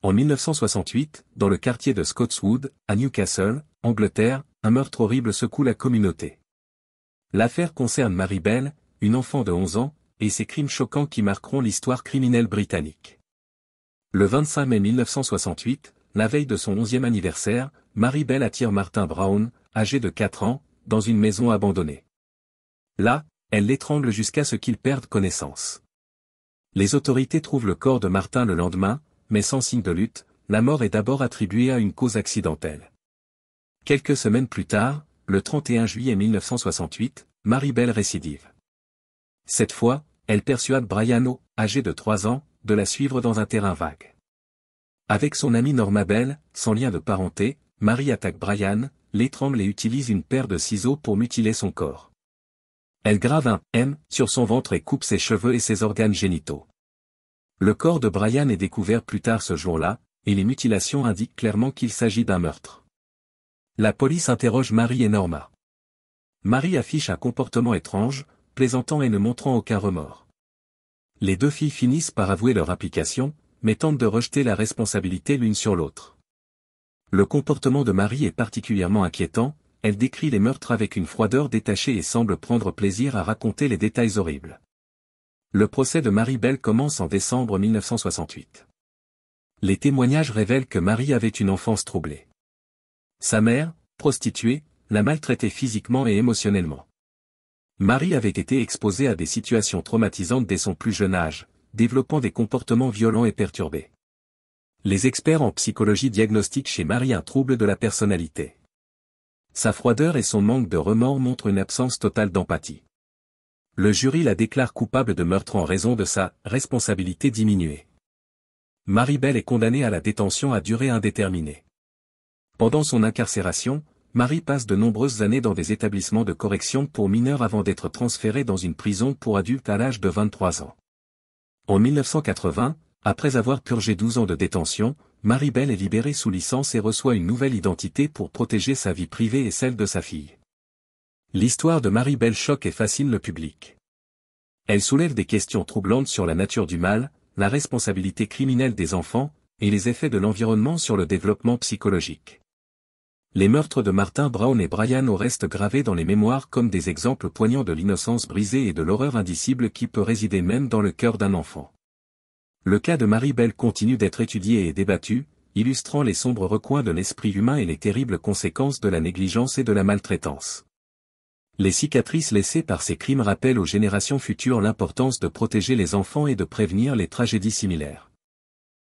En 1968, dans le quartier de Scotswood, à Newcastle, Angleterre, un meurtre horrible secoue la communauté. L'affaire concerne Mary Bell, une enfant de 11 ans, et ses crimes choquants qui marqueront l'histoire criminelle britannique. Le 25 mai 1968, la veille de son 11e anniversaire, Mary Bell attire Martin Brown, âgé de 4 ans, dans une maison abandonnée. Là, elle l'étrangle jusqu'à ce qu'il perde connaissance. Les autorités trouvent le corps de Martin le lendemain, mais sans signe de lutte, la mort est d'abord attribuée à une cause accidentelle. Quelques semaines plus tard, le 31 juillet 1968, Mary Bell récidive. Cette fois, elle persuade Brian, âgé de 3 ans, de la suivre dans un terrain vague. Avec son amie Norma Bell, sans lien de parenté, Mary attaque Brian, l'étrangle et utilise une paire de ciseaux pour mutiler son corps. Elle grave un « M » sur son ventre et coupe ses cheveux et ses organes génitaux. Le corps de Brian est découvert plus tard ce jour-là, et les mutilations indiquent clairement qu'il s'agit d'un meurtre. La police interroge Mary et Norma. Mary affiche un comportement étrange, plaisantant et ne montrant aucun remords. Les deux filles finissent par avouer leur implication, mais tentent de rejeter la responsabilité l'une sur l'autre. Le comportement de Mary est particulièrement inquiétant, elle décrit les meurtres avec une froideur détachée et semble prendre plaisir à raconter les détails horribles. Le procès de Mary Bell commence en décembre 1968. Les témoignages révèlent que Mary avait une enfance troublée. Sa mère, prostituée, la maltraitait physiquement et émotionnellement. Mary avait été exposée à des situations traumatisantes dès son plus jeune âge, développant des comportements violents et perturbés. Les experts en psychologie diagnostiquent chez Mary un trouble de la personnalité. Sa froideur et son manque de remords montrent une absence totale d'empathie. Le jury la déclare coupable de meurtre en raison de sa responsabilité diminuée. Mary Bell est condamnée à la détention à durée indéterminée. Pendant son incarcération, Mary passe de nombreuses années dans des établissements de correction pour mineurs avant d'être transférée dans une prison pour adultes à l'âge de 23 ans. En 1980, après avoir purgé 12 ans de détention, Mary Bell est libérée sous licence et reçoit une nouvelle identité pour protéger sa vie privée et celle de sa fille. L'histoire de Mary Bell choque et fascine le public. Elle soulève des questions troublantes sur la nature du mal, la responsabilité criminelle des enfants, et les effets de l'environnement sur le développement psychologique. Les meurtres de Martin Brown et Brian restent gravés dans les mémoires comme des exemples poignants de l'innocence brisée et de l'horreur indicible qui peut résider même dans le cœur d'un enfant. Le cas de Mary Bell continue d'être étudié et débattu, illustrant les sombres recoins de l'esprit humain et les terribles conséquences de la négligence et de la maltraitance. Les cicatrices laissées par ces crimes rappellent aux générations futures l'importance de protéger les enfants et de prévenir les tragédies similaires.